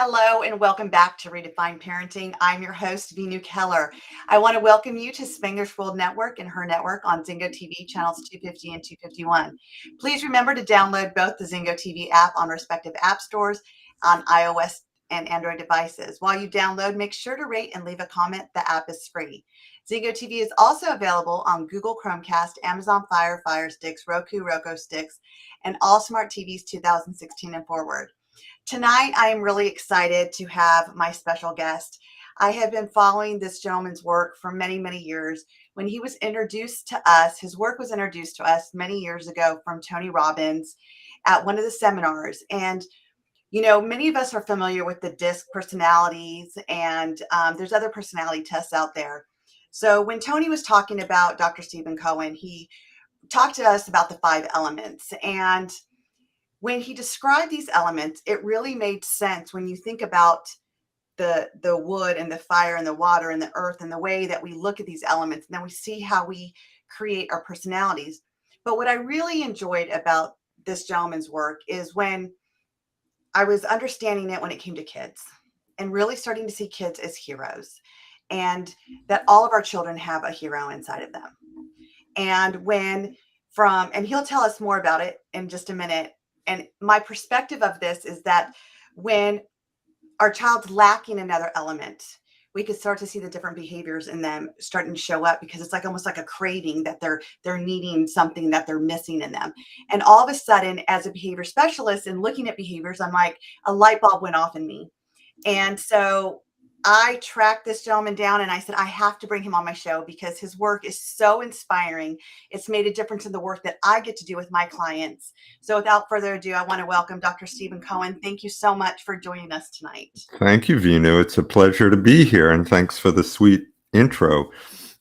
Hello and welcome back to Redefine Parenting. I'm your host, Veenu Keller. I want to welcome you to Spanglish World Network and Her Network on Zingo TV channels 250 and 251. Please remember to download both the Zingo TV app on respective app stores on iOS and Android devices. While you download, make sure to rate and leave a comment. The app is free. Zingo TV is also available on Google Chromecast, Amazon Fire Sticks, Roku Sticks, and all smart TVs 2016 and forward. Tonight, I am really excited to have my special guest. I have been following this gentleman's work for many, many years. When he was introduced to us, his work was introduced to us many years ago from Tony Robbins at one of the seminars. And, many of us are familiar with the DISC personalities, and there's other personality tests out there. So when Tony was talking about Dr. Stephen Cowan, he talked to us about the 5 elements. And when he described these elements, it really made sense when you think about the wood and the fire and the water and the earth and the way that we look at these elements, and then we see how we create our personalities. But what I really enjoyed about this gentleman's work is when I was understanding it when it came to kids and really starting to see kids as heroes, and that all of our children have a hero inside of them. And and he'll tell us more about it in just a minute. And my perspective of this is that when our child's lacking another element, we could start to see the different behaviors in them starting to show up, because it's like almost like a craving that they're needing something that they're missing in them. And all of a sudden, as a behavior specialist and looking at behaviors, I'm like, a light bulb went off in me. And so I tracked this gentleman down and I said, I have to bring him on my show because his work is so inspiring. It's made a difference in the work that I get to do with my clients. So without further ado, I want to welcome Dr. Stephen Cowan. Thank you so much for joining us tonight. Thank you, Veenu. It's a pleasure to be here, and thanks for the sweet intro.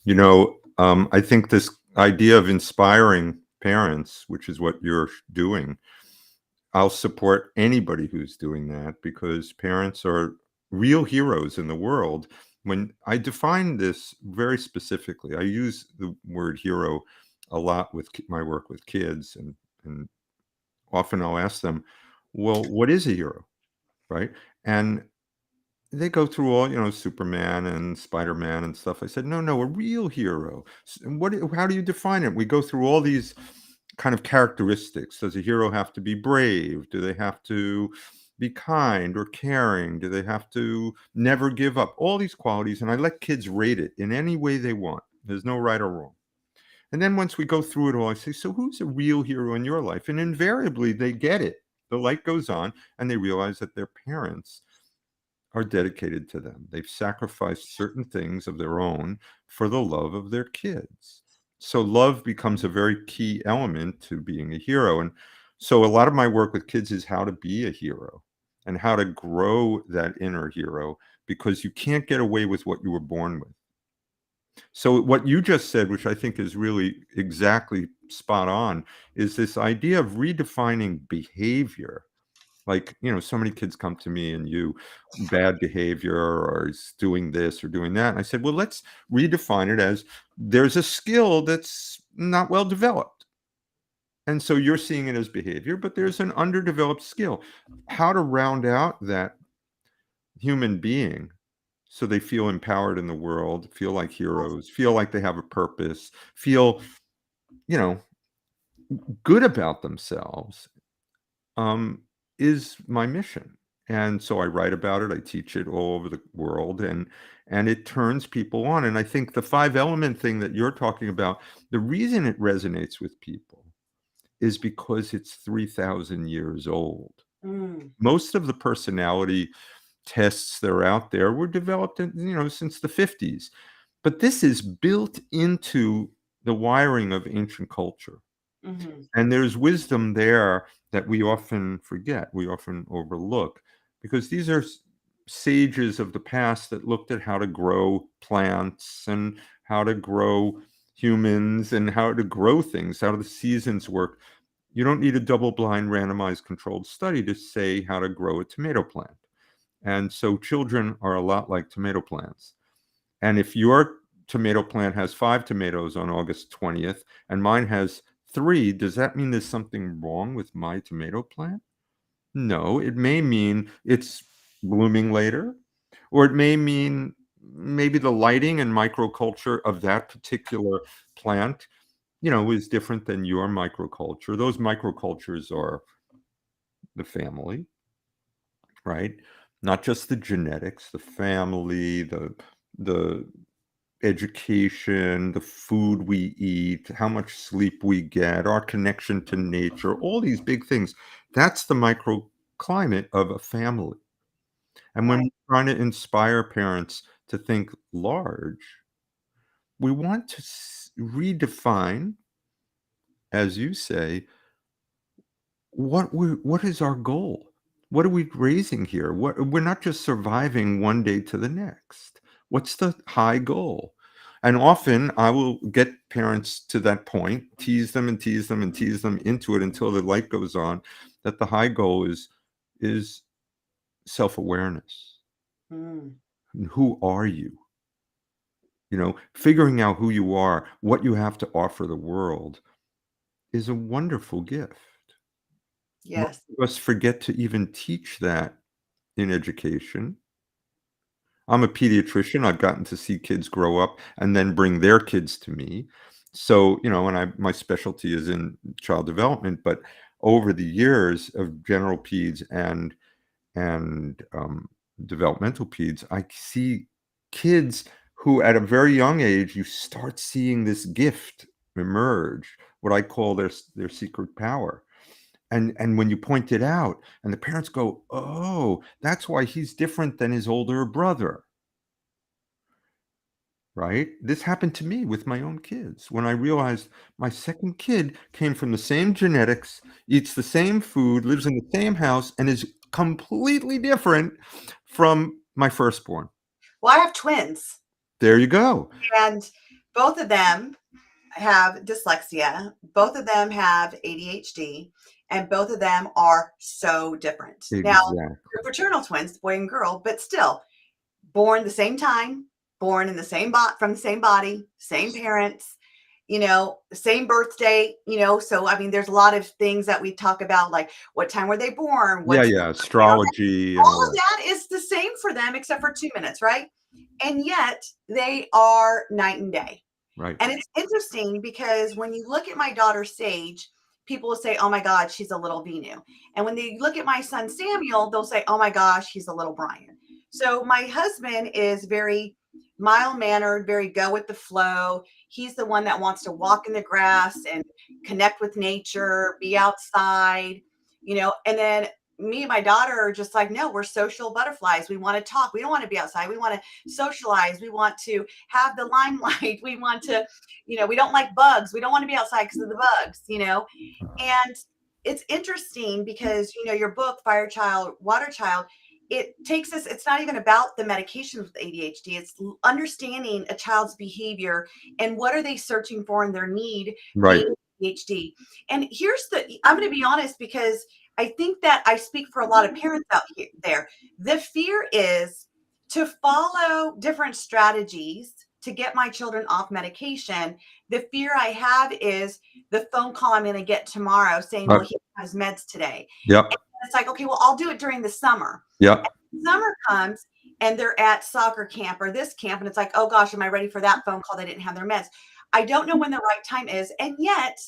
I think this idea of inspiring parents, which is what you're doing, I'll support anybody who's doing that, because parents are real heroes in the world. When I define this very specifically, I use the word hero a lot with my work with kids, and often I'll ask them, well, what is a hero, right? And they go through all, Superman and Spider-Man and stuff. I said, no, a real hero. How do you define it? We go through all these kind of characteristics. Does a hero have to be brave? Do they have to be kind or caring? Do they have to never give up? All these qualities. And I let kids rate it in any way they want. There's no right or wrong. And then once we go through it all, I say, so who's a real hero in your life? And invariably they get it. The light goes on and they realize that their parents are dedicated to them. They've sacrificed certain things of their own for the love of their kids. So love becomes a very key element to being a hero. And so a lot of my work with kids is how to be a hero and how to grow that inner hero, because you can't get away with what you were born with. So what you just said, which I think is really exactly spot on, is this idea of redefining behavior. Like, so many kids come to me and bad behavior, or is doing this or doing that. And I said, well, let's redefine it as there's a skill that's not well developed. And so you're seeing it as behavior, but there's an underdeveloped skill. How to round out that human being so they feel empowered in the world, feel like heroes, feel like they have a purpose, feel, good about themselves. Is my mission. And so I write about it. I teach it all over the world, and it turns people on. And I think the 5-element thing that you're talking about, the reason it resonates with people is because it's 3,000 years old. Most of the personality tests that are out there were developed since the 50s. But this is built into the wiring of ancient culture. Mm-hmm. And there's wisdom there that we often forget, we often overlook, because these are sages of the past that looked at how to grow plants and how to grow humans and how to grow things, how the seasons work. You don't need a double-blind randomized controlled study to say how to grow a tomato plant. And so children are a lot like tomato plants. And if your tomato plant has 5 tomatoes on August 20th and mine has 3, does that mean there's something wrong with my tomato plant? No, it may mean it's blooming later, or it may mean maybe the lighting and microculture of that particular plant, is different than your microculture. Those microcultures are the family, right? Not just the genetics, the family, the education, the food we eat, how much sleep we get, our connection to nature, all these big things. That's the microclimate of a family. And when Right. we're trying to inspire parents to think large, we want to redefine, as you say, what is our goal? What are we raising here? We're not just surviving one day to the next. What's the high goal? And often I will get parents to that point, tease them and tease them and tease them into it until the light goes on, that the high goal is self-awareness. Mm. Who are you? Figuring out who you are, what you have to offer the world is a wonderful gift. Most Yes. of us forget to even teach that in education. I'm a pediatrician. I've gotten to see kids grow up and then bring their kids to me. So, and my specialty is in child development, but over the years of general peds and developmental peds, I see kids who at a very young age, you start seeing this gift emerge, what I call their secret power. And when you point it out and the parents go, oh, that's why he's different than his older brother, right? This happened to me with my own kids when I realized my second kid came from the same genetics, eats the same food, lives in the same house, and is completely different from my firstborn. Well, I have twins, There you go. and both of them have dyslexia. Both of them have ADHD, and both of them are so different. Now, Exactly. they're fraternal twins, boy and girl, but still born the same time, born in the same from the same body, same parents, same birthday, so I mean, there's a lot of things that we talk about, like what time were they born, Yeah, what's yeah. Astrology and all all of that. that is the same for them except for 2 minutes, right? And yet they are night and day. Right. And it's interesting because when you look at my daughter Sage, people will say, "Oh my God, she's a little Veenu." And when they look at my son Samuel, they'll say, "Oh my gosh, he's a little Brian." So my husband is very mild mannered, very go with the flow. He's the one that wants to walk in the grass and connect with nature, be outside, and then me and my daughter are just like, no, we're social butterflies. We want to talk. We don't want to be outside. We want to socialize. We want to have the limelight. We want to, we don't like bugs. We don't want to be outside because of the bugs. And it's interesting because, your book, Fire Child, Water Child, it takes us, it's not even about the medications with ADHD. It's understanding a child's behavior and what are they searching for in their need Right. being ADHD. And I'm going to be honest because I think that I speak for a lot of parents out there. The fear is to follow different strategies to get my children off medication. The fear I have is the phone call I'm going to get tomorrow saying, well, Uh, he has meds today. yep. And it's like, okay, well, I'll do it during the summer. Yep. And summer comes and they're at soccer camp or this camp. And it's like, oh gosh, am I ready for that phone call? They didn't have their meds. I don't know when the right time is. And yet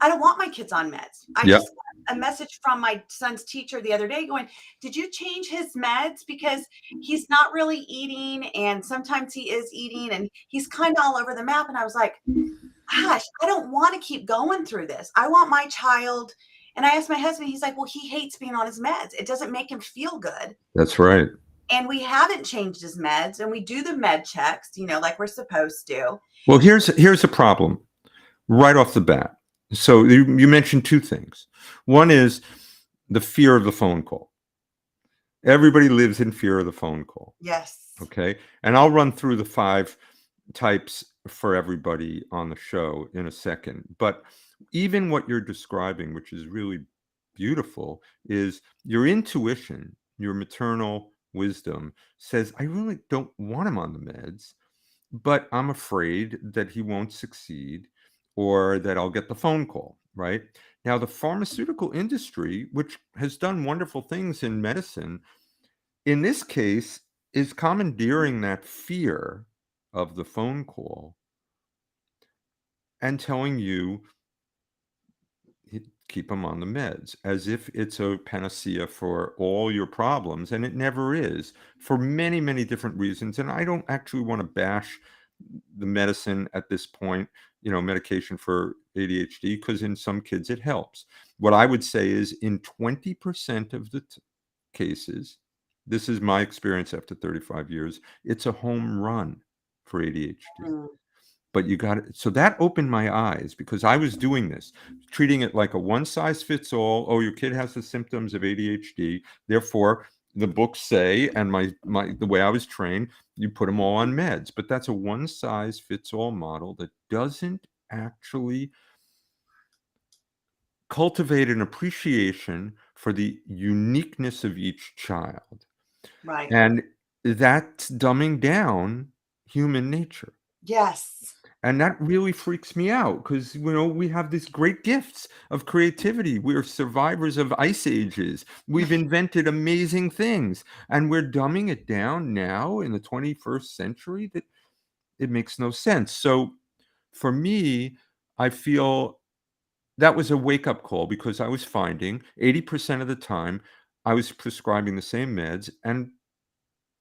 I don't want my kids on meds. I Yep. just got a message from my son's teacher the other day going, did you change his meds? Because he's not really eating and sometimes he is eating and he's kind of all over the map. And I was like, gosh, I don't want to keep going through this. I want my child. And I asked my husband, he's like, well, he hates being on his meds. It doesn't make him feel good. That's right. And we haven't changed his meds and we do the med checks, like we're supposed to. Well, here's a problem right off the bat. So you mentioned two things. One is the fear of the phone call. Everybody lives in fear of the phone call. Yes. Okay. And I'll run through the 5 types for everybody on the show in a second. But even what you're describing, which is really beautiful, is your intuition, your maternal wisdom says, I really don't want him on the meds, but I'm afraid that he won't succeed or that I'll get the phone call, right? Now, the pharmaceutical industry, which has done wonderful things in medicine, in this case, is commandeering that fear of the phone call and telling you keep them on the meds as if it's a panacea for all your problems. And it never is, for many, many different reasons. And I don't actually want to bash the medicine at this point, medication for ADHD, because in some kids it helps. What I would say is in 20% of the cases, this is my experience after 35 years, it's a home run for ADHD. Mm. But you got it. So that opened my eyes, because I was doing this, treating it like a one size fits all. Oh, your kid has the symptoms of ADHD. Therefore, the books say, and the way I was trained, you put them all on meds. But that's a one size fits all model that doesn't actually cultivate an appreciation for the uniqueness of each child. Right. And that's dumbing down human nature. Yes. And that really freaks me out, because we have these great gifts of creativity. We're survivors of ice ages. We've invented amazing things, and we're dumbing it down now in the 21st century. That it makes no sense. So for me, I feel that was a wake-up call, because I was finding 80% of the time I was prescribing the same meds, and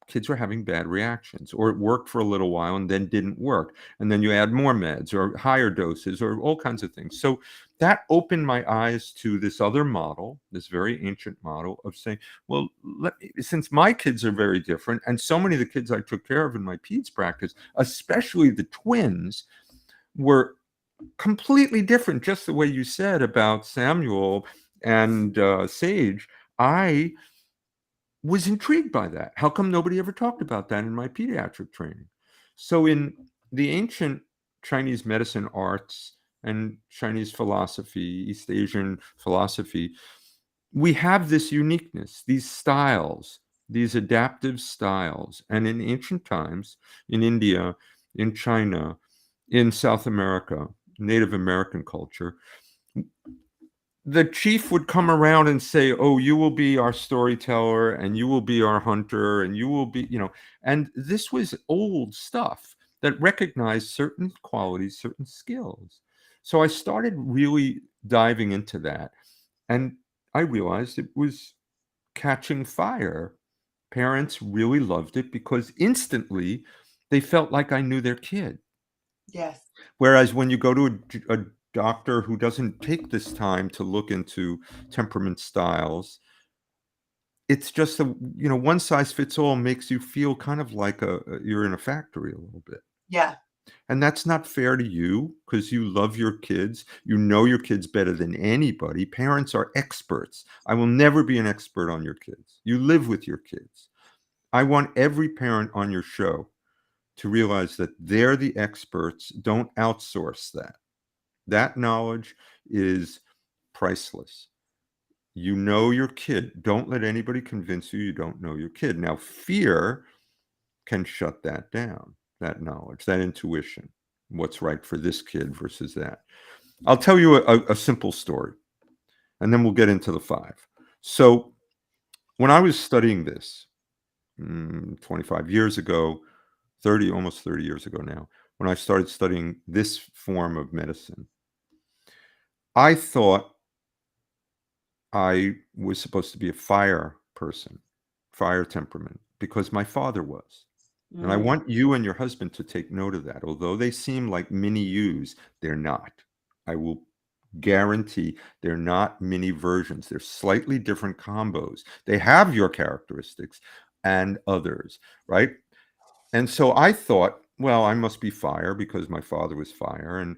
kids were having bad reactions, or it worked for a little while and then didn't work. And then you add more meds or higher doses or all kinds of things. So that opened my eyes to this other model, this very ancient model of saying, well, since my kids are very different, and so many of the kids I took care of in my peds practice, especially the twins, were completely different, just the way you said about Samuel and Sage. I was intrigued by that. How come nobody ever talked about that in my pediatric training? So in the ancient Chinese medicine arts and Chinese philosophy, East Asian philosophy, we have this uniqueness, these styles, these adaptive styles. And in ancient times, in India, in China, in South America, Native American culture, the chief would come around and say, oh, you will be our storyteller, and you will be our hunter, and you will be, and this was old stuff that recognized certain qualities, certain skills. So I started really diving into that, and I realized it was catching fire. Parents really loved it, because instantly they felt like I knew their kid. Yes. Whereas when you go to a doctor who doesn't take this time to look into temperament styles, it's just one size fits all makes you feel kind of like you're in a factory a little bit. Yeah. And that's not fair to you, because you love your kids. You know your kids better than anybody. Parents are experts. I will never be an expert on your kids. You live with your kids. I want every parent on your show to realize that they're the experts. Don't outsource that. That knowledge is priceless. You know your kid. Don't let anybody convince you you don't know your kid. Now, fear can shut that down, that knowledge, that intuition, what's right for this kid versus that. I'll tell you a simple story, and then we'll get into the five. So when I was studying this 25 years ago, almost 30 years ago now, when I started studying this form of medicine, I thought I was supposed to be a fire person, fire temperament, because my father was. And I Mm. want you and your husband to take note of that. Although they seem like mini yous, they're not. I will guarantee they're not mini versions. They're slightly different combos. They have your characteristics and others, right? And so I thought, well, I must be fire because my father was fire. And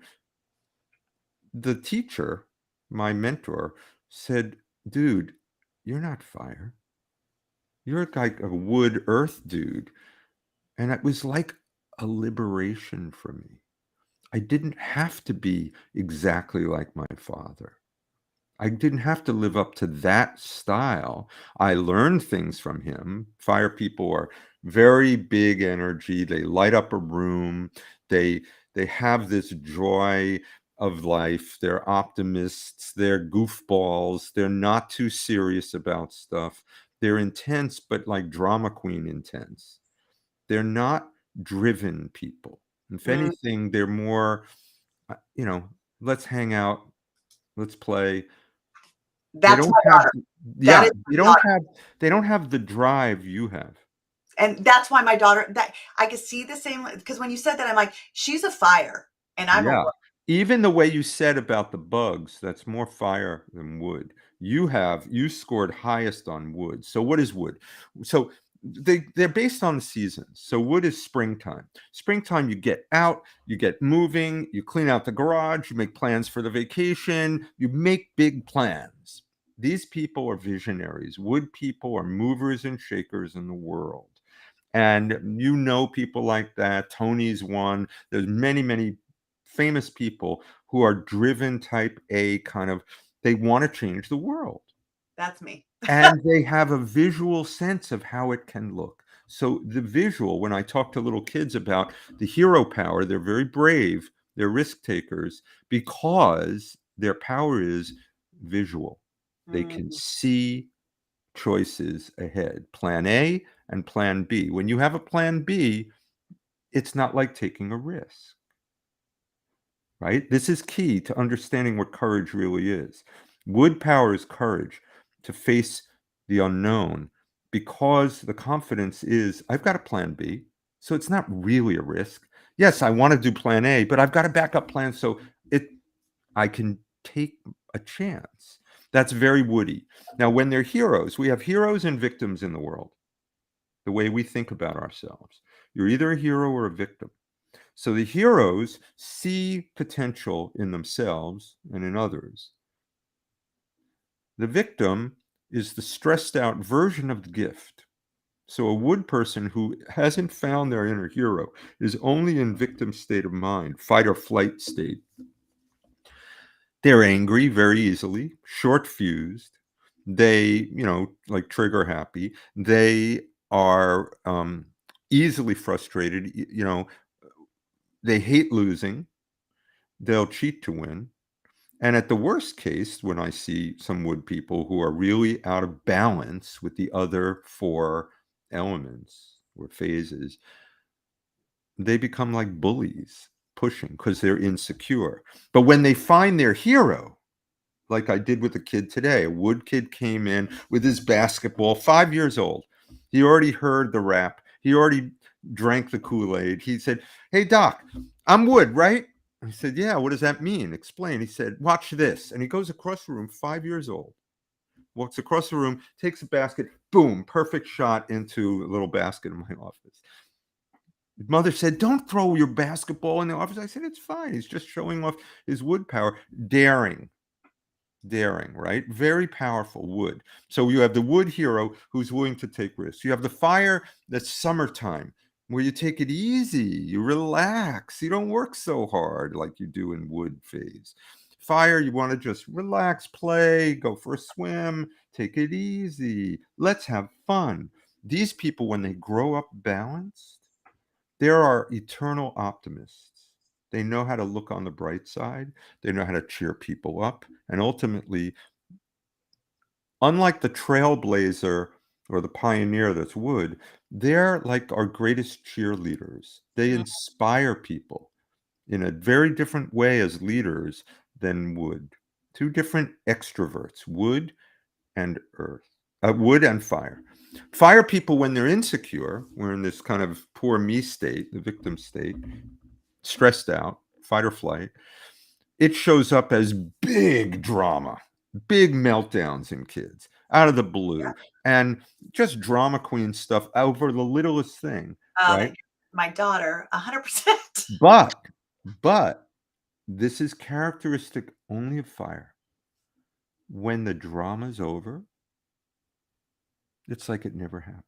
the teacher, my mentor, said, dude, you're not fire. You're like a wood earth dude. And it was like a liberation for me. I didn't have to be exactly like my father. I didn't have to live up to that style. I learned things from him. Fire people are very big energy. They light up a room. They they have this joy of life. They're optimists. They're goofballs. They're not too serious about stuff. They're intense, but like drama queen intense. They're not driven people. If Mm, anything, they're more, you know, let's hang out, let's play. They that's don't my have, daughter. That yeah, is my daughter. they don't have the drive you have. And that's why my daughter, that I could see the same, because when you said that, I'm like, she's a fire and I'm a Yeah. wood. Even the way you said about the bugs, that's more fire than wood. You scored highest on wood. So what is wood? So they're based on the seasons. So wood is springtime. Springtime, you get out, you get moving, you clean out the garage, you make plans for the vacation, you make big plans. These people are visionaries. Wood people are movers and shakers in the world. And you know people like that. Tony's one. There's many, many famous people who are driven type A kind of, they want to change the world. That's me. And they have a visual sense of how it can look. So the visual, when I talk to little kids about the hero power, they're very brave, they're risk takers because their power is visual. They can Mm, see choices ahead, plan A and plan B. When you have a plan B, it's not like taking a risk, right? This is key to understanding what courage really is. Wood power is courage to face the unknown because the confidence is I've got a plan B. So it's not really a risk. Yes, I want to do plan A, but I've got a backup plan so it I can take a chance. That's very woody. Now, when they're heroes, we have heroes and victims in the world, the way we think about ourselves. You're either a hero or a victim. So the heroes see potential in themselves and in others. The victim is the stressed out version of the gift. So a wood person who hasn't found their inner hero is only in victim state of mind, fight or flight state. They're angry very easily, short fused. They, like trigger happy. They are easily frustrated. They hate losing. They'll cheat to win. And at the worst case, when I see some wood people who are really out of balance with the other four elements or phases, they become like bullies pushing because they're insecure. But when they find their hero, like I did with a kid today, a wood kid came in with his basketball, 5 years old. He already heard the rap. He already drank the Kool-Aid. He said, "Hey, Doc, I'm wood, right?" I said, "Yeah, what does that mean? Explain." He said, "Watch this." And he goes across the room, 5 years old, walks across the room, takes a basket, boom, perfect shot into a little basket in my office. His mother said, "Don't throw your basketball in the office." I said, "It's fine. He's just showing off his wood power." Daring, right? Very powerful wood. So you have the wood hero who's willing to take risks. You have the fire that's summertime, where you take it easy, you relax, you don't work so hard like you do in wood phase. Fire, you want to just relax, play, go for a swim, take it easy, let's have fun. These people, when they grow up balanced, there are eternal optimists. They know how to look on the bright side. They know how to cheer people up. And ultimately, unlike the trailblazer or the pioneer that's wood, they're like our greatest cheerleaders. They mm, inspire people in a very different way as leaders than wood. Two different extroverts, wood and earth, wood and fire. Fire people, when they're insecure, we're in this kind of poor me state, the victim state, stressed out, fight or flight. It shows up as big drama, big meltdowns in kids out of the yeah. blue, and just drama queen stuff over the littlest thing, right? My daughter, 100%. But, but this is characteristic only of fire. When the drama's over, it's like it never happened.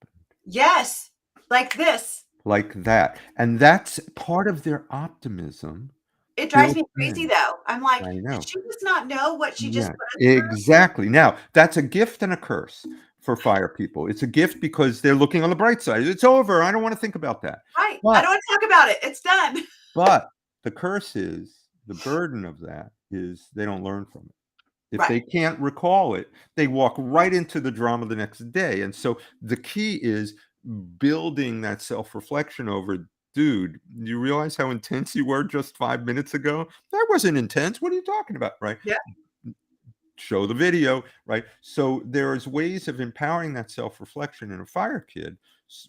Yes, like this. Like that. And that's part of their optimism It drives built me crazy in. though. I'm like, I did know. she just not know what she just Yeah, put us through? exactly. Now, that's a gift and a curse for fire people. It's a gift because they're looking on the bright side. It's over. I don't want to think about that. Right. I But don't want to talk about it. It's done. but the curse is the burden of that is they don't learn from it. If Right. they can't recall it, they walk right into the drama the next day. And so the key is building that self-reflection over, dude, you realize how intense you were just 5 minutes ago? That wasn't intense. What are you talking about? Right? Yeah. Show the video, right? So there's ways of empowering that self-reflection in a fire kid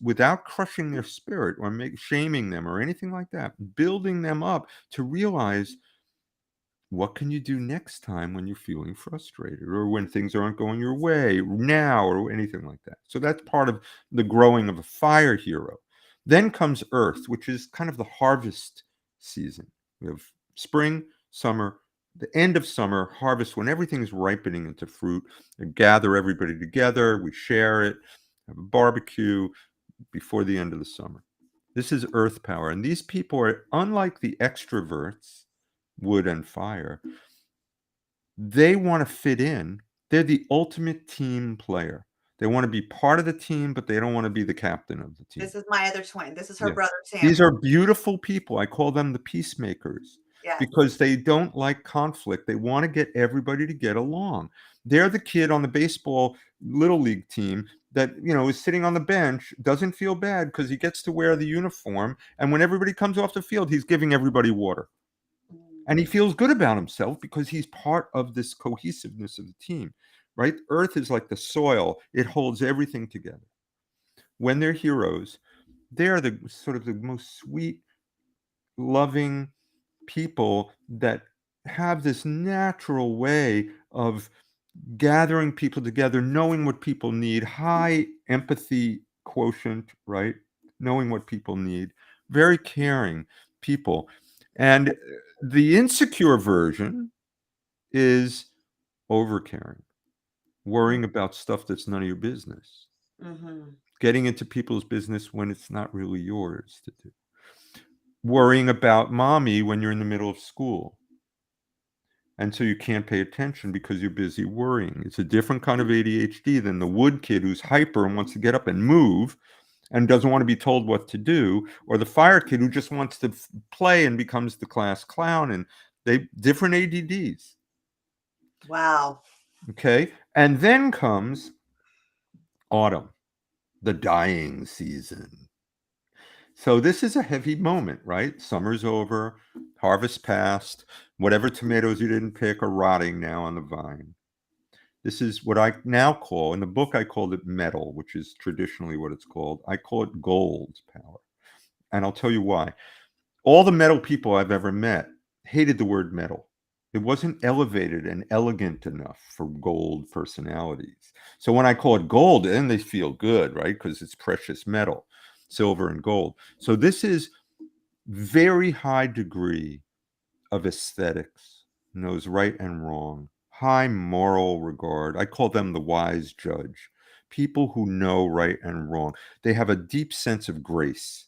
without crushing their spirit or shaming them or anything like that, building them up to realize, what can you do next time when you're feeling frustrated or when things aren't going your way now or anything like that. So that's part of the growing of a fire hero. Then comes earth, which is kind of the harvest season. We have spring, summer, the end of summer, harvest, when everything's ripening into fruit. We gather everybody together, we share it, have a barbecue before the end of the summer. This is earth power. And these people are unlike the extroverts, wood and fire. They want to fit in. They're the ultimate team player. They want to be part of the team, but they don't want to be the captain of the team. This is my other twin. This is her Yeah. brother, These Samuel. are beautiful people. I call them the peacemakers Yes. because they don't like conflict. They want to get everybody to get along. They're the kid on the baseball little league team that, is sitting on the bench, doesn't feel bad because he gets to wear the uniform. And when everybody comes off the field, he's giving everybody water. And he feels good about himself because he's part of this cohesiveness of the team, right? Earth is like the soil. It holds everything together. When they're heroes, they're the sort of the most sweet, loving people that have this natural way of gathering people together, knowing what people need, high empathy quotient, right? Knowing what people need, very caring people. And the insecure version is overcaring, worrying about stuff that's none of your business, Mm-hmm. getting into people's business when it's not really yours to do, worrying about mommy when you're in the middle of school. And so you can't pay attention because you're busy worrying. It's a different kind of ADHD than the wood kid who's hyper and wants to get up and move and doesn't want to be told what to do, or the fire kid who just wants to play and becomes the class clown. And they different ADDs. Wow. Okay. And then comes autumn, the dying season. So this is a heavy moment, right? Summer's over, harvest passed, whatever tomatoes you didn't pick are rotting now on the vine. This is what I now call, in the book, I called it metal, which is traditionally what it's called. I call it gold power. And I'll tell you why. All the metal people I've ever met hated the word metal. It wasn't elevated and elegant enough for gold personalities. So when I call it gold, then they feel good, right? Because it's precious metal, silver and gold. So this is very high degree of aesthetics, knows right and wrong, high moral regard. I call them the wise judge, people who know right and wrong. They have a deep sense of grace,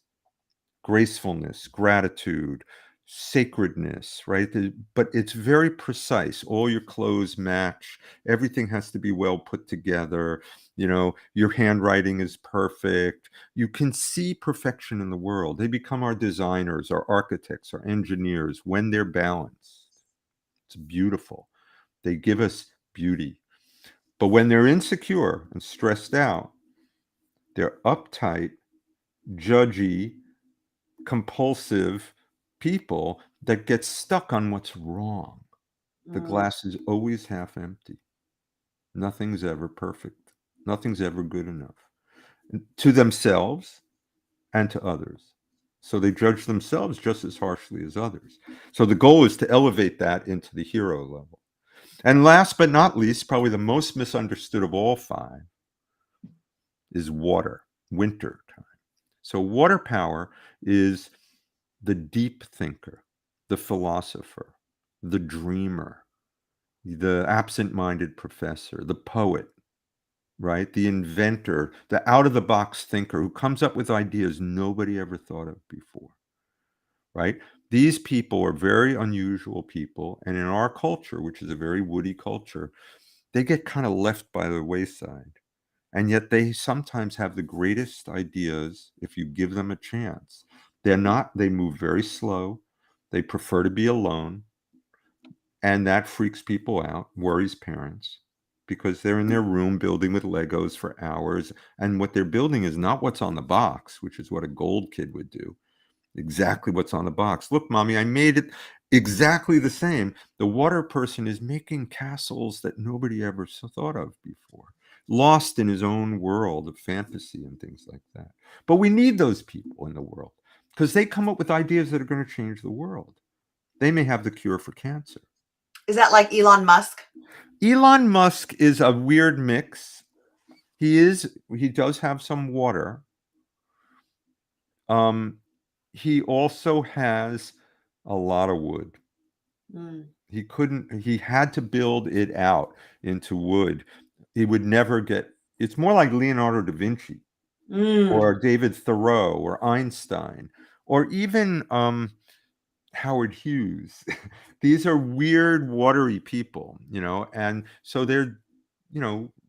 gracefulness, gratitude, sacredness, right? But it's very precise. All your clothes match. Everything has to be well put together. Your handwriting is perfect. You can see perfection in the world. They become our designers, our architects, our engineers when they're balanced. It's beautiful. They give us beauty. But when they're insecure and stressed out, they're uptight, judgy, compulsive people that get stuck on what's wrong. The Mm. glass is always half empty. Nothing's ever perfect. Nothing's ever good enough to themselves and to others. So they judge themselves just as harshly as others. So the goal is to elevate that into the hero level. And last but not least, probably the most misunderstood of all five is water, winter time. So water power is the deep thinker, the philosopher, the dreamer, the absent-minded professor, the poet, right? The inventor, the out-of-the-box thinker who comes up with ideas nobody ever thought of before, right? These people are very unusual people. And in our culture, which is a very woody culture, they get kind of left by the wayside. And yet they sometimes have the greatest ideas if you give them a chance. They move very slow. They prefer to be alone. And that freaks people out, worries parents, because they're in their room building with Legos for hours. And what they're building is not what's on the box, which is what a gold kid would do. Exactly what's on the box. Look, mommy, I made it exactly the same. The water person is making castles that nobody ever thought of before, lost in his own world of fantasy and things like that. But we need those people in the world because they come up with ideas that are going to change the world. They may have the cure for cancer. Is that like Elon Musk? Elon Musk is a weird mix. He does have some water. Um, he also has a lot of wood. Mm. He had to build it out into wood. He would never get, it's more like Leonardo da Vinci Mm. or David Thoreau or Einstein or even Howard Hughes. These are weird, watery people, and so they're,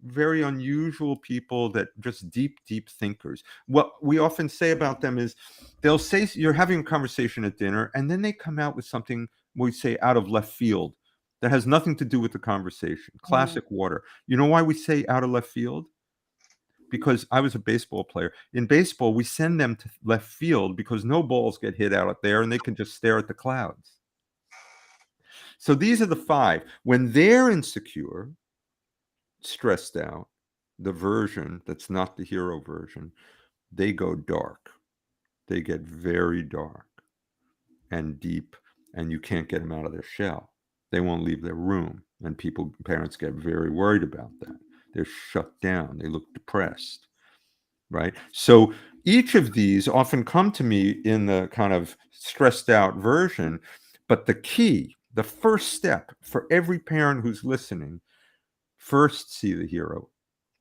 very unusual people that just deep, deep thinkers. What we often say about them is they'll say you're having a conversation at dinner, and then they come out with something we say out of left field that has nothing to do with the conversation. Mm. Classic water. You know why we say out of left field? Because I was a baseball player. In baseball, we send them to left field because no balls get hit out there and they can just stare at the clouds. So these are the five. When they're insecure, stressed out, the version that's not the hero version, they go dark. They get very dark and deep, and you can't get them out of their shell. They won't leave their room. And parents get very worried about that. They're shut down. They look depressed. Right? So each of these often come to me in the kind of stressed out version, but the first step for every parent who's listening, first see the hero.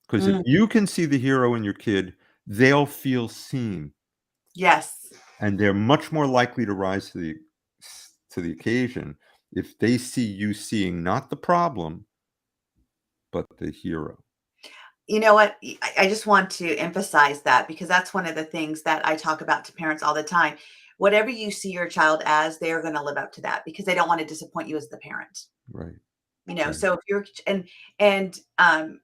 Because if Mm. you can see the hero in your kid, they'll feel seen Yes. and they're much more likely to rise to the occasion if they see you seeing not the problem, but the hero. You know what? I just want to emphasize that because that's one of the things that I talk about to parents all the time. Whatever you see your child as, they're going to live up to that because they don't want to disappoint you as the parent. Right. You know, Right. so if you're and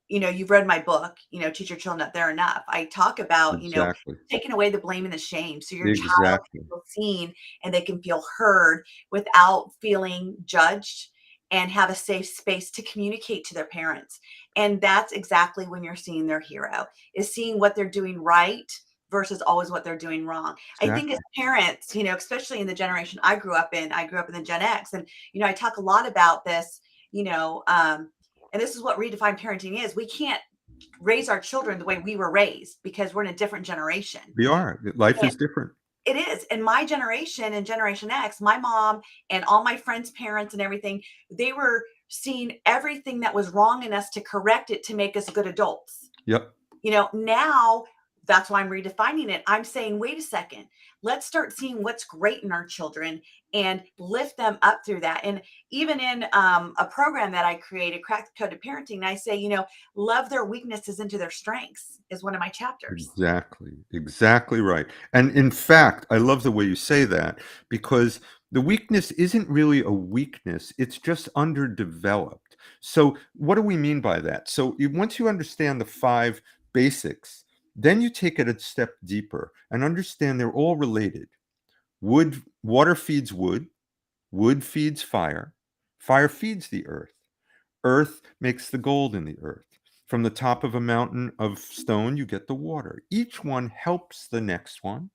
you've read my book, teach your children that they're enough. I talk about, Exactly. taking away the blame and the shame so your child can Exactly. feel seen and they can feel heard without feeling judged and have a safe space to communicate to their parents. And that's exactly when you're seeing their hero, is seeing what they're doing right versus always what they're doing wrong. I think as Exactly. parents, especially in the generation I grew up in the Gen X, and I talk a lot about this, and this is what redefined parenting is. We can't raise our children the way we were raised because we're in a different generation. We are. Life And is different. it is. In my generation and Generation X, my mom and all my friends' parents and everything, they were seeing everything that was wrong in us to correct it to make us good adults. Yep. Now that's why I'm redefining it. I'm saying, wait a second, let's start seeing what's great in our children and lift them up through that. And even in a program that I created, Crack the Code of Parenting, I say, love their weaknesses into their strengths is one of my chapters. Exactly. Exactly right. And in fact, I love the way you say that because the weakness isn't really a weakness, it's just underdeveloped. So, what do we mean by that? So, once you understand the five basics, then you take it a step deeper and understand they're all related. Water feeds wood feeds fire feeds the earth. Earth makes the gold in the earth. From the top of a mountain of stone, you get the water. Each one helps the next one.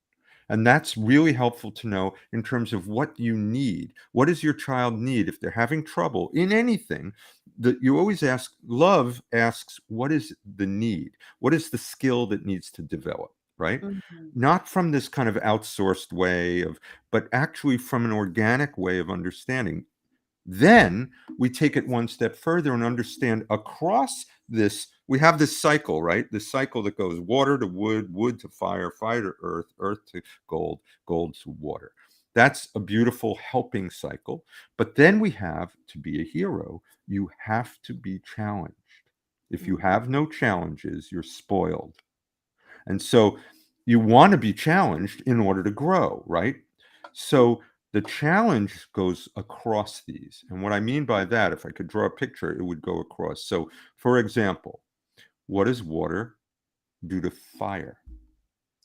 And that's really helpful to know in terms of what you need. What does your child need if they're having trouble in anything? That you always ask, love asks, what is the need? What is the skill that needs to develop, right? Mhm. Not from this kind of outsourced way but actually from an organic way of understanding. Then we take it one step further and understand across this, we have this cycle, right? This cycle that goes water to wood, wood to fire, fire to earth, earth to gold, gold to water. That's a beautiful helping cycle. But then we have to be a hero, you have to be challenged. If you Mhm. have no challenges, you're spoiled. And so you want to be challenged in order to grow, right? So The challenge goes across these. And what I mean by that, if I could draw a picture, it would go across. So, for example, what does water do to fire?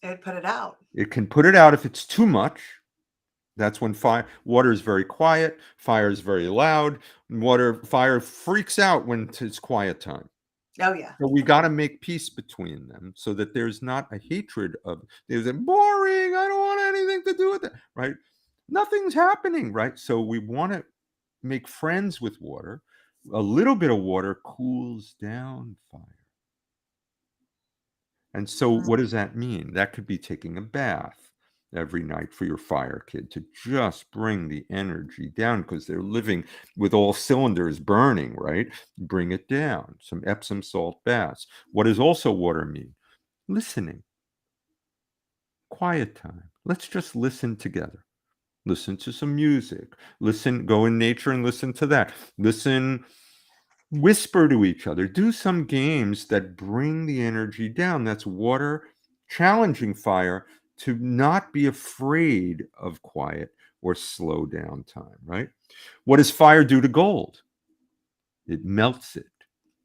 It would put it out. It can put it out if it's too much. That's when water is very quiet, fire is very loud. Fire freaks out when it's quiet time. Oh, yeah. So we got to make peace between them so that there's not a hatred of, there's a boring, I don't want anything to do with it, right? Nothing's happening, right? So we want to make friends with water. A little bit of water cools down fire. And so Mm, what does that mean? That could be taking a bath every night for your fire kid to just bring the energy down because they're living with all cylinders burning, right? Bring it down. Some Epsom salt baths. What does also water mean? Listening. Quiet time. Let's just listen together. Listen to some music. Listen, go in nature and listen to that. Listen, whisper to each other. Do some games that bring the energy down. That's water challenging fire to not be afraid of quiet or slow down time, right? What does fire do to gold? It melts it.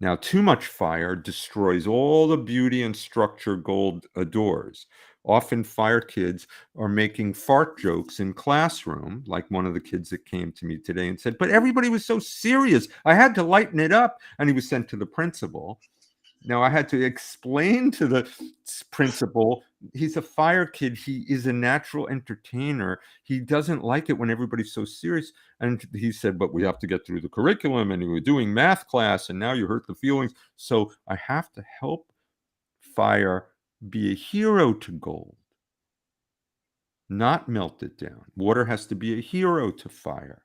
Now, too much fire destroys all the beauty and structure gold adores. Often, fire kids are making fart jokes in classroom, like one of the kids that came to me today and said, "But everybody was so serious. I had to lighten it up." And he was sent to the principal. Now, I had to explain to the principal, he's a fire kid. He is a natural entertainer. He doesn't like it when everybody's so serious. And he said, "But we have to get through the curriculum, and we were doing math class, and now you hurt the feelings." So I have to help fire be a hero to gold, not melt it down. Water has to be a hero to fire.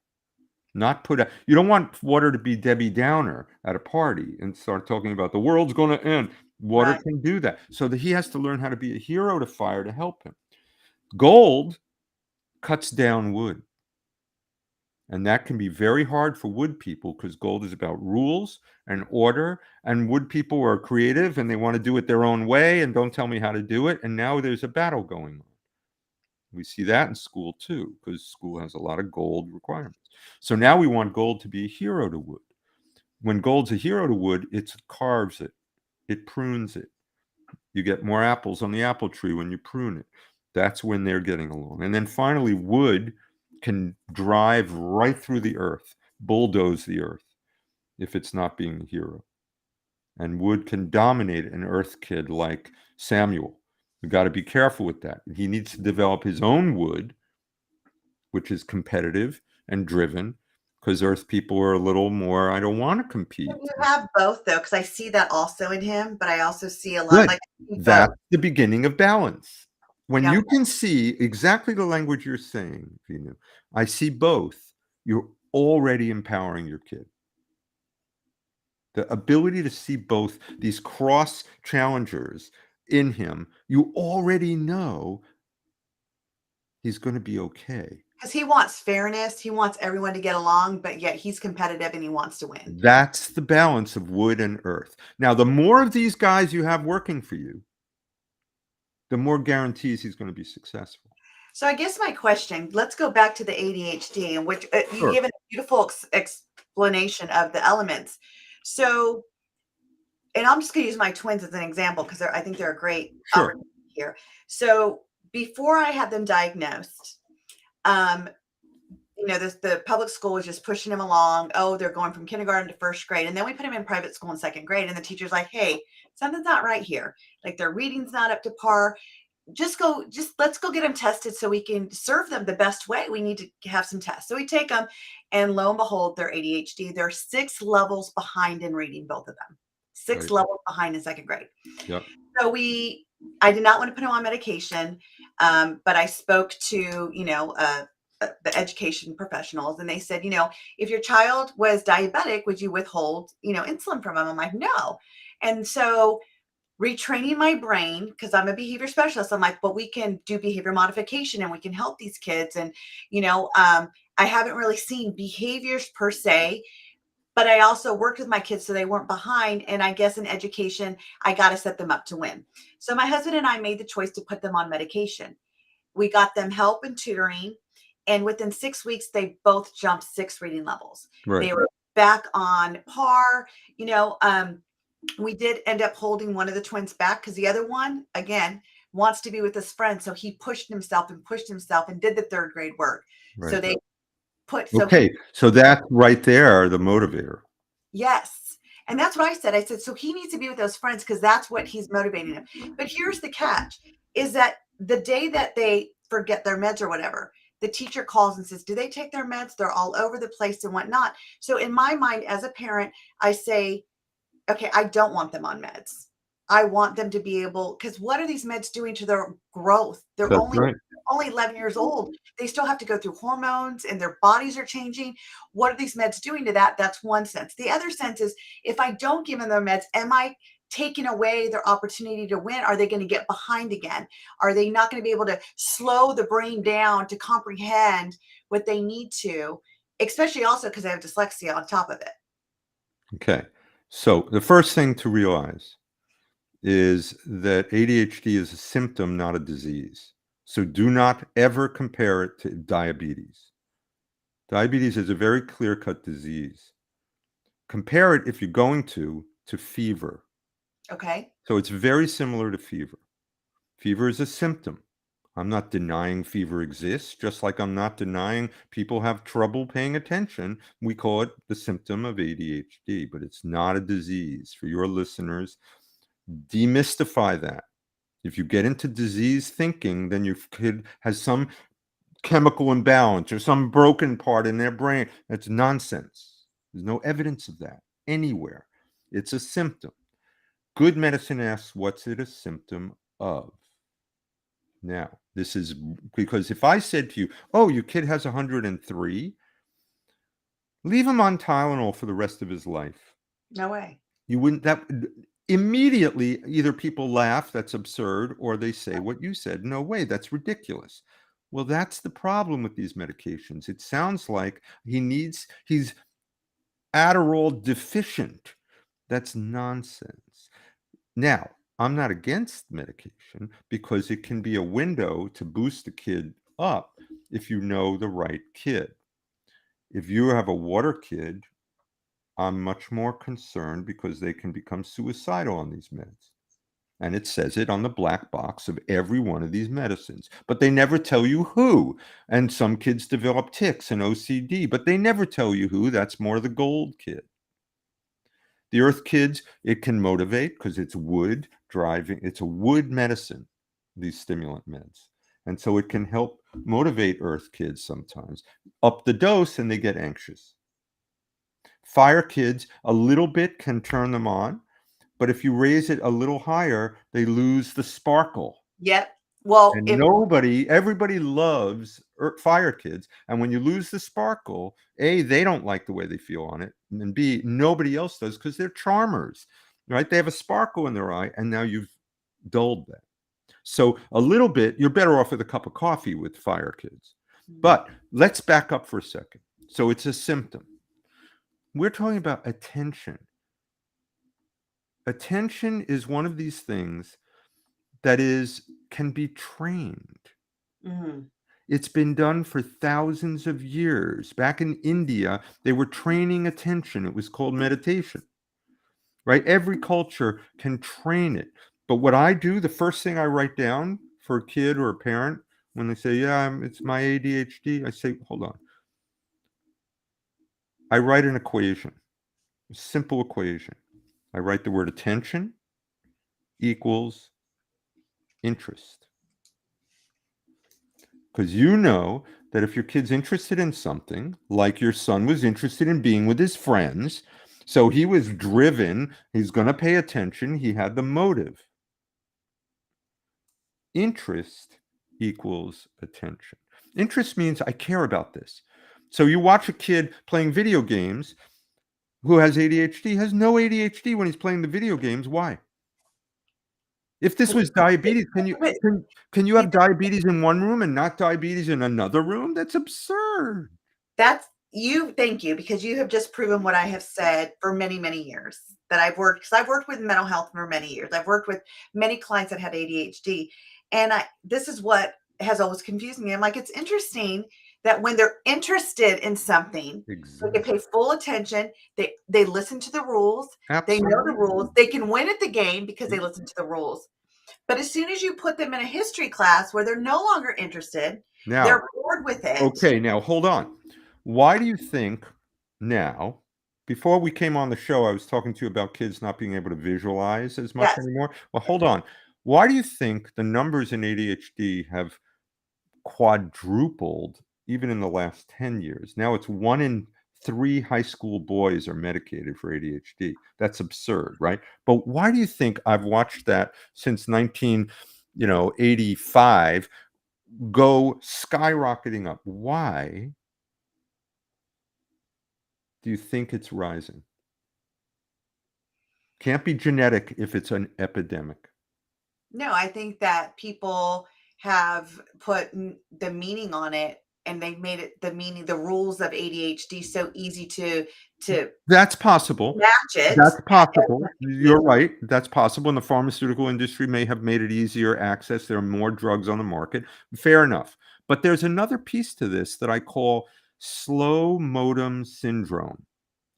Not put out. You don't want water to be Debbie Downer at a party and start talking about the world's going to end. Water right. can do that. So that he has to learn how to be a hero to fire to help him. Gold cuts down wood. And that can be very hard for wood people because gold is about rules and order. And wood people are creative and they want to do it their own way and don't tell me how to do it. And now there's a battle going on. We see that in school too, because school has a lot of gold requirements. So now we want gold to be a hero to wood. When gold's a hero to wood, it carves it, it prunes it. You get more apples on the apple tree when you prune it. That's when they're getting along. And then finally, wood can drive right through the earth, bulldoze the earth if it's not being a hero. And wood can dominate an earth kid like Samuel. We've got to be careful with that. He needs to develop his own wood, which is competitive and driven, because earth people are a little more, I don't want to compete. You have both though, because I see that also in him, but I also see a lot Good. like That's both. the beginning of balance. When Yeah. you can see exactly the language you're saying, Veenu, I see both, you're already empowering your kid. The ability to see both these cross challengers in him, you already know he's going to be okay. Because he wants fairness, he wants everyone to get along, but yet he's competitive and he wants to win. That's the balance of wood and earth. Now, the more of these guys you have working for you, the more guarantees he's going to be successful. So I guess my question, let's go back to the ADHD, in which you've Sure. given a beautiful explanation of the elements. So, and I'm just going to use my twins as an example because I think they're a great Sure. opportunity here. So before I had them diagnosed, um, the public school was just pushing them along. Oh, they're going from kindergarten to first grade. And then we put them in private school in second grade. And the teacher's like, hey, something's not right here. Like their reading's not up to par. Let's go get them tested so we can serve them the best way. We need to have some tests. So we take them and lo and behold, they're ADHD. They're 6 levels behind in reading, both of them. Six Right. levels behind in second grade. Yep. So I did not want to put them on medication, but I spoke to, the education professionals, and they said, if your child was diabetic, would you withhold, insulin from them? I'm like, no. And so retraining my brain, because I'm a behavior specialist, I'm like, but we can do behavior modification and we can help these kids. And, I haven't really seen behaviors per se, but I also worked with my kids so they weren't behind. And I guess in education, I got to set them up to win. So my husband and I made the choice to put them on medication. We got them help and tutoring. And within 6 weeks, they both jumped 6 reading levels. Right. They were back on par. We did end up holding one of the twins back because the other one, again, wants to be with his friend. So he pushed himself and did the third grade work. Right. So they Okay. So that's right there, the motivator. Yes. And that's what I said. I said, so he needs to be with those friends because that's what he's motivating him. But here's the catch is that the day that they forget their meds or whatever, the teacher calls and says, do they take their meds? They're all over the place and whatnot. So in my mind, as a parent, I say, okay, I don't want them on meds. I want them to be able, because what are these meds doing to their growth? They're That's only right. only 11 years old. They still have to go through hormones and their bodies are changing. What are these meds doing to that? That's one sense. The other sense is if I don't give them their meds, am I taking away their opportunity to win? Are they going to get behind again? Are they not going to be able to slow the brain down to comprehend what they need to, especially also because I have dyslexia on top of it? Okay. So the first thing to realize is that ADHD is a symptom, not a disease. So do not ever compare it to diabetes. Diabetes is a very clear-cut disease. Compare it, if you're going to fever. Okay. So it's very similar to fever. Fever is a symptom. I'm not denying fever exists, just like I'm not denying people have trouble paying attention. We call it the symptom of ADHD, but it's not a disease. For your listeners, demystify that. If you get into disease thinking, then your kid has some chemical imbalance or some broken part in their brain. That's nonsense. There's no evidence of that anywhere. It's a symptom. Good medicine asks, what's it a symptom of? Now, this is because if I said to you, oh, your kid has 103, leave him on Tylenol for the rest of his life. No way. You wouldn't, that immediately either people laugh, that's absurd, or they say what you said, no way, that's ridiculous. Well, that's the problem with these medications. It sounds like he's Adderall deficient. That's nonsense. Now, I'm not against medication because it can be a window to boost a kid up if you know the right kid. If you have a water kid, I'm much more concerned because they can become suicidal on these meds. And it says it on the black box of every one of these medicines, but they never tell you who. And some kids develop tics and OCD, but they never tell you who. That's more the gold kid. The earth kids, it can motivate because it's wood driving. It's a wood medicine, these stimulant meds. And so it can help motivate earth kids sometimes. Up the dose and they get anxious. Fire kids, a little bit can turn them on, but if you raise it a little higher, they lose the sparkle. Yep. Well, And everybody loves fire kids. And when you lose the sparkle, A, they don't like the way they feel on it. And B, nobody else does because they're charmers, right? They have a sparkle in their eye, and now you've dulled that. So a little bit, you're better off with a cup of coffee with fire kids. But let's back up for a second. So it's a symptom. We're talking about attention. Attention is one of these things that can be trained. Mhm. It's been done for thousands of years. Back in India, they were training attention. It was called meditation, right? Every culture can train it. But what I do, the first thing I write down for a kid or a parent, when they say, yeah, it's my ADHD, I say, hold on. I write an equation, a simple equation. I write the word attention equals interest. Because you know that if your kid's interested in something, like your son was interested in being with his friends, so he was driven, he's going to pay attention, he had the motive. Interest equals attention. Interest means I care about this. So you watch a kid playing video games who has ADHD, has no ADHD when he's playing the video games. Why? If this was diabetes, can you have diabetes in one room and not diabetes in another room? That's absurd. Thank you, because you have just proven what I have said for many, many years that because I've worked with mental health for many years. I've worked with many clients that had ADHD. And this is what has always confused me. I'm like, it's interesting that when they're interested in something, they can Exactly. pay full attention. They listen to the rules. They know the rules. Absolutely. They can win at the game because they listen to the rules. But as soon as you put them in a history class where they're no longer interested, Now, they're bored with it. okay, now hold on. Why do you think now, before we came on the show, I was talking to you about kids not being able to visualize as much Yes. anymore? Well, hold on. Why do you think the numbers in ADHD have quadrupled even in the last 10 years? Now it's 1 in 3 high school boys are medicated for ADHD. That's absurd, right? But why do you think I've watched that since 1985 go skyrocketing up? Why do you think it's rising? Can't be genetic if it's an epidemic. No, I think that people have put the meaning on it, and they've made it the meaning, the rules of ADHD so easy to That's possible. match it. That's possible. You. You're right. That's possible. And the pharmaceutical industry may have made it easier access. There are more drugs on the market. Fair enough. But there's another piece to this that I call slow modem syndrome.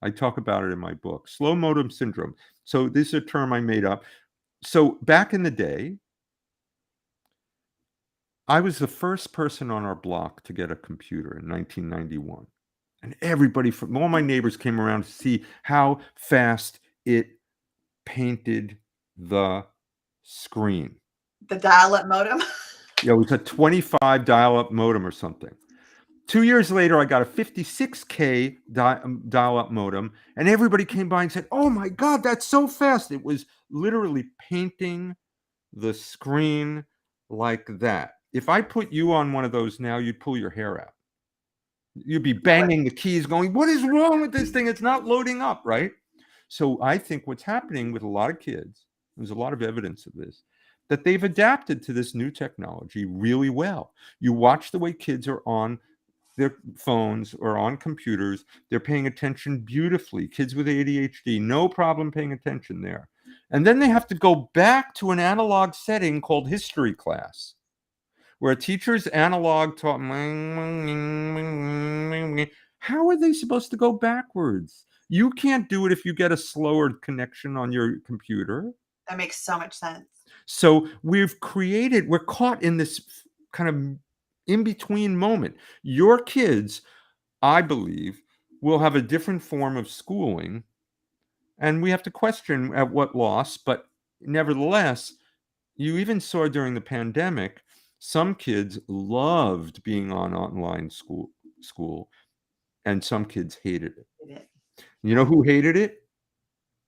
I talk about it in my book, slow modem syndrome. So this is a term I made up. So back in the day, I was the first person on our block to get a computer in 1991. And everybody from all my neighbors came around to see how fast it painted the screen. The dial-up modem. It was a 25 dial-up modem or something. 2 years later, I got a 56K dial-up modem, and everybody came by and said, "Oh my God, that's so fast!" It was literally painting the screen like that. If I put you on one of those now, you'd pull your hair out. You'd be banging the keys, going, "What is wrong with this thing? It's not loading up," right? So I think what's happening with a lot of kids, there's a lot of evidence of this, that they've adapted to this new technology really well. You watch the way kids are on their phones or on computers, they're paying attention beautifully. Kids with ADHD, no problem paying attention there. And then they have to go back to an analog setting called history class, where a teacher's analog taught. How are they supposed to go backwards? You can't do it if you get a slower connection on your computer. That makes so much sense. So we're caught in this kind of in between moment. Your kids, I believe, will have a different form of schooling, and we have to question at what loss, but nevertheless, you even saw during the pandemic, some kids loved being on online school, and some kids hated it. Did it. You know who hated it?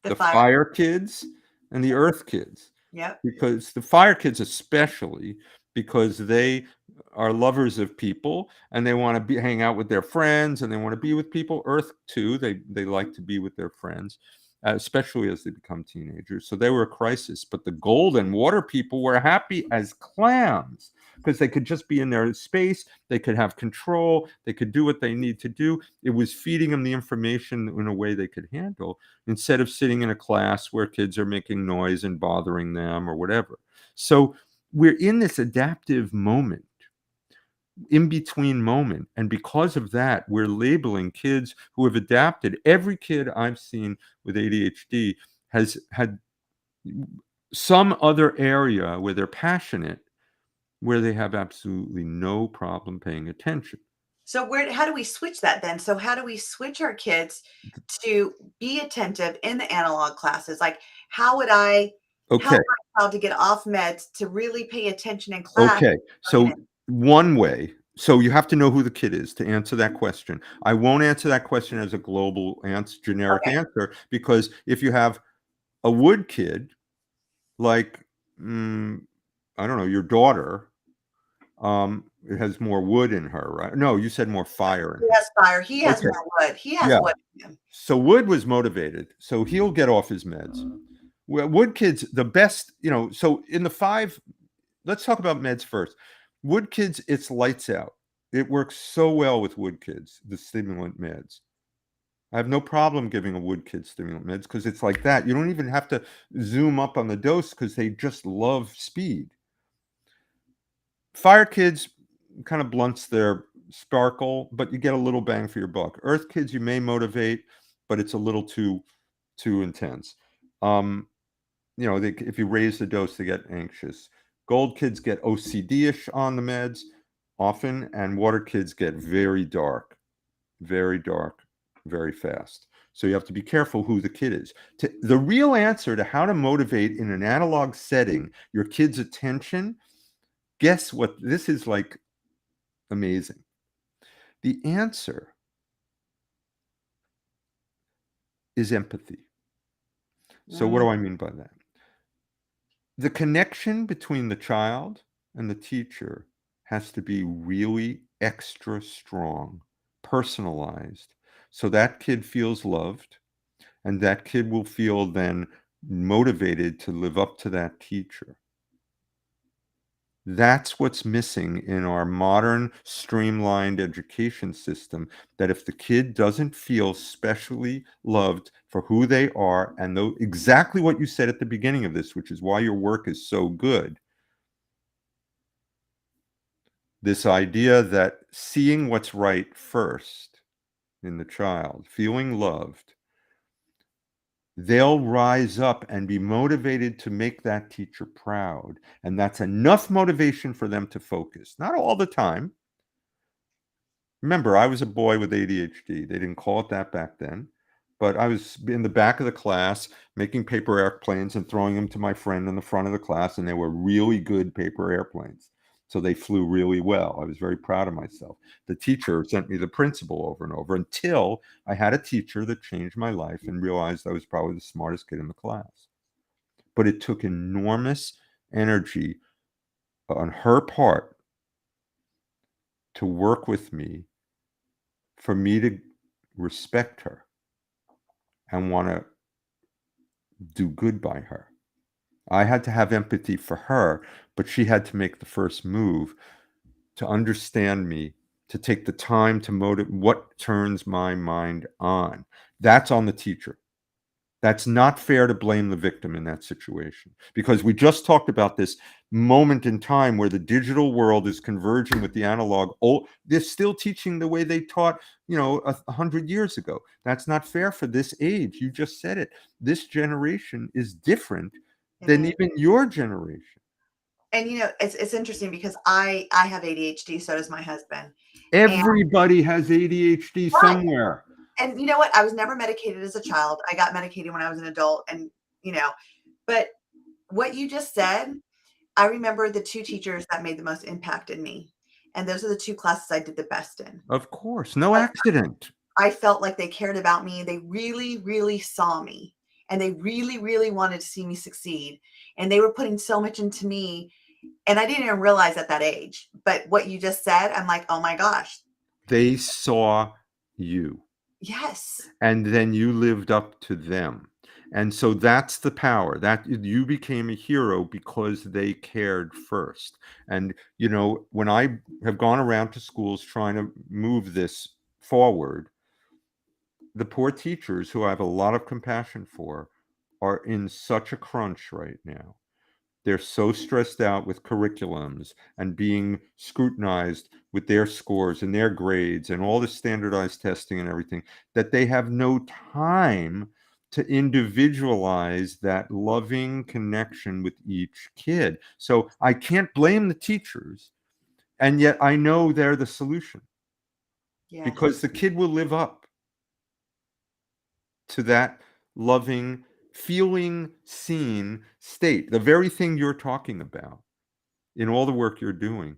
The The fire. fire kids and the earth kids. Yep. Because the fire kids especially, because they are lovers of people and they want to hang out with their friends and they want to be with people. Earth too, they like to be with their friends, especially as they become teenagers. So they were a crisis. But the gold and water people were happy as clams because they could just be in their space. They could have control. They could do what they need to do. It was feeding them the information in a way they could handle, instead of sitting in a class where kids are making noise and bothering them or whatever. So we're in this adaptive moment, in between moment. And because of that, we're labeling kids who have adapted. Every kid I've seen with ADHD has had some other area where they're passionate, where they have absolutely no problem paying attention. So how do we switch that then? So how do we switch our kids to be attentive in the analog classes? Like, how would I Okay. help my child to get off meds to really pay attention in class? Okay. So one way, so you have to know who the kid is to answer that question. I won't answer that question as a global answer, generic Okay. answer, because if you have a wood kid, like, I don't know, your daughter, it has more wood in her, right? No, you said more fire in He her. has fire. He has Okay. more wood. He has Yeah. wood in him. So Wood was motivated, so he'll get off his meds. Well, Wood kids, the best, so in the 5, let's talk about meds first. Wood kids, it's lights out. It works so well with wood kids, the stimulant meds. I have no problem giving a wood kid stimulant meds because it's like that. You don't even have to zoom up on the dose because they just love speed. Fire kids kind of blunts their sparkle, but you get a little bang for your buck. Earth kids, you may motivate, but it's a little too intense. If you raise the dose, they get anxious. Gold kids get OCD-ish on the meds often, and water kids get very dark, very fast. So you have to be careful who the kid is. The real answer to how to motivate in an analog setting your kid's attention, guess what? This is like amazing. The answer is empathy. So what do I mean by that? The connection between the child and the teacher has to be really extra strong, personalized, so that kid feels loved, and that kid will feel then motivated to live up to that teacher. That's what's missing in our modern streamlined education system, that if the kid doesn't feel specially loved for who they are, and exactly what you said at the beginning of this, which is why your work is so good, this idea that seeing what's right first in the child, feeling loved, they'll rise up and be motivated to make that teacher proud. And that's enough motivation for them to focus. Not all the time. Remember, I was a boy with ADHD. They didn't call it that back then. But I was in the back of the class making paper airplanes and throwing them to my friend in the front of the class. And they were really good paper airplanes. So they flew really well. I was very proud of myself. The teacher sent me the principal over and over until I had a teacher that changed my life and realized I was probably the smartest kid in the class. But it took enormous energy on her part to work with me, for me to respect her and want to do good by her. I had to have empathy for her, but she had to make the first move to understand me, to take the time to motivate what turns my mind on. That's on the teacher. That's not fair to blame the victim in that situation, because we just talked about this moment in time where the digital world is converging with the analog. Oh, they're still teaching the way they taught, 100 years ago. That's not fair for this age. You just said it. This generation is different It than is. even your generation. And it's interesting because I have ADHD, so does my husband. And Everybody has ADHD right. somewhere. And you know what? I was never medicated as a child. I got medicated when I was an adult, and but what you just said, I remember the two teachers that made the most impact in me. And those are the two classes I did the best in. Of course, no Like, accident. I felt like they cared about me. They really, really saw me, and they really, really wanted to see me succeed. And they were putting so much into me. And I didn't even realize at that age. But what you just said, I'm like, oh my gosh. They saw you. Yes. And then you lived up to them. And so that's the power, that you became a hero because they cared first. And, when I have gone around to schools trying to move this forward, the poor teachers, who I have a lot of compassion for, are in such a crunch right now. They're so stressed out with curriculums and being scrutinized with their scores and their grades and all the standardized testing and everything, that they have no time to individualize that loving connection with each kid. So I can't blame the teachers. And yet I know they're the solution, because Yes. the kid will live up to that loving, feeling seen state, the very thing you're talking about in all the work you're doing.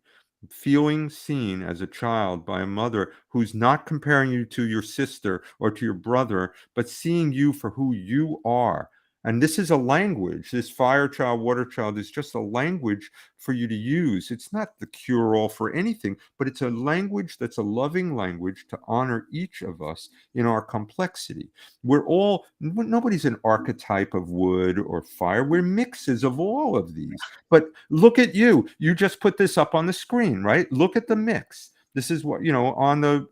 Feeling seen as a child by a mother who's not comparing you to your sister or to your brother, but seeing you for who you are. And this is a language, this fire child, water child is just a language for you to use. It's not the cure all for anything, but it's a language that's a loving language to honor each of us in our complexity. Nobody's an archetype of wood or fire. We're mixes of all of these. But look at you. You just put this up on the screen, right? Look at the mix. This is what, on the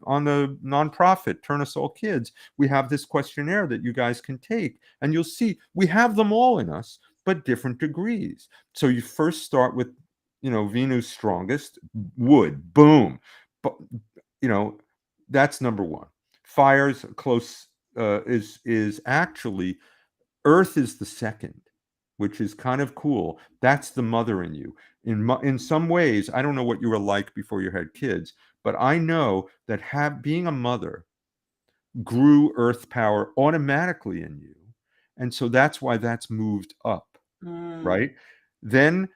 nonprofit Turn Us All Kids, we have this questionnaire that you guys can take, and you'll see we have them all in us, but different degrees. So you first start with, Veenu's strongest, wood, boom. But you know, that's number one. Fire's close, is actually, earth is the second, which is kind of cool. That's the mother in you. In some ways, I don't know what you were like before you had kids, but I know that being a mother grew earth power automatically in you. And so that's why that's moved up, Mm. right? Then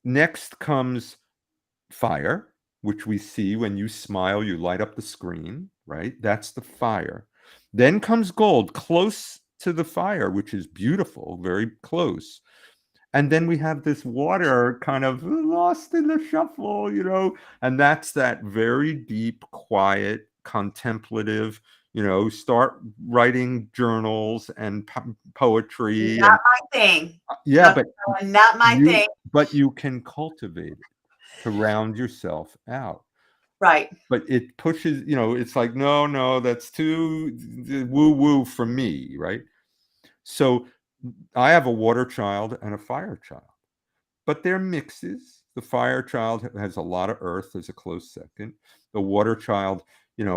next comes fire, which we see when you smile, you light up the screen, right? That's the fire. Then comes gold, close to the fire, which is beautiful, very close. And then we have this water kind of lost in the shuffle, and that's that very deep, quiet, contemplative, start writing journals and poetry. Not And my thing. yeah, Dr. but Cohen, not my you thing. but you can cultivate it to round yourself out. Right. But it pushes, it's like, no, no, that's too woo woo for me, right? So I have a water child and a fire child, but they're mixes. The fire child has a lot of earth as a close second. The water child,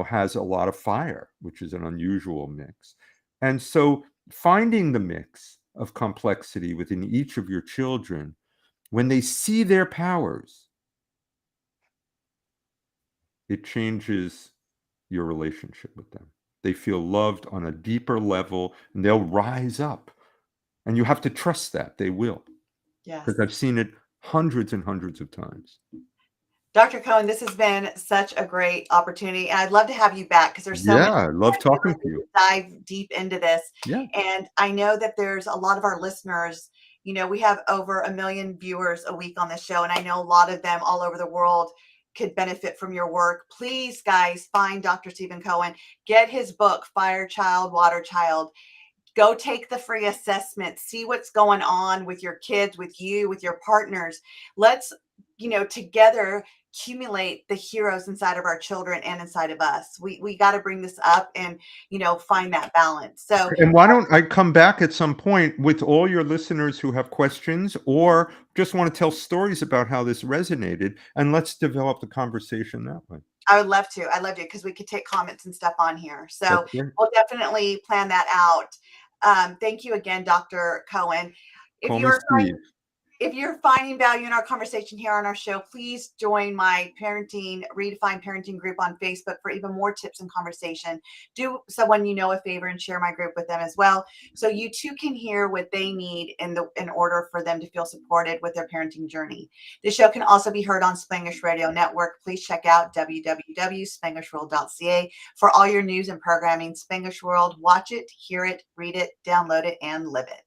has a lot of fire, which is an unusual mix. And so finding the mix of complexity within each of your children, when they see their powers, it changes your relationship with them. They feel loved on a deeper level and they'll rise up. And you have to trust that they will, because Yes. I've seen it hundreds and hundreds of times. Dr. Cohen, this has been such a great opportunity. And I'd love to have you back because there's so Yeah, much I love we talking really to need you. to dive deep into this. Yeah. And I know that there's a lot of our listeners, we have over 1 million viewers a week on this show. And I know a lot of them all over the world could benefit from your work. Please, guys, find Dr. Stephen Cohen, get his book, Fire Child, Water Child. Go take the free assessment, see what's going on with your kids, with you, with your partners. Let's, together accumulate the heroes inside of our children and inside of us. We got to bring this up and, find that balance. So And why don't I come back at some point with all your listeners who have questions or just want to tell stories about how this resonated, and let's develop the conversation that way. I would love to. I'd love to because we could take comments and stuff on here. So That's great. we'll definitely plan that out. Thank you again, Dr. Cohen. If Call me you're Steve. If you're finding value in our conversation here on our show, please join my Redefine Parenting group on Facebook for even more tips and conversation. Do someone you know a favor and share my group with them as well, so you too can hear what they need in order for them to feel supported with their parenting journey. The show can also be heard on Spanglish Radio Network. Please check out www.spanglishworld.ca for all your news and programming. Spanglish World, watch it, hear it, read it, download it, and live it.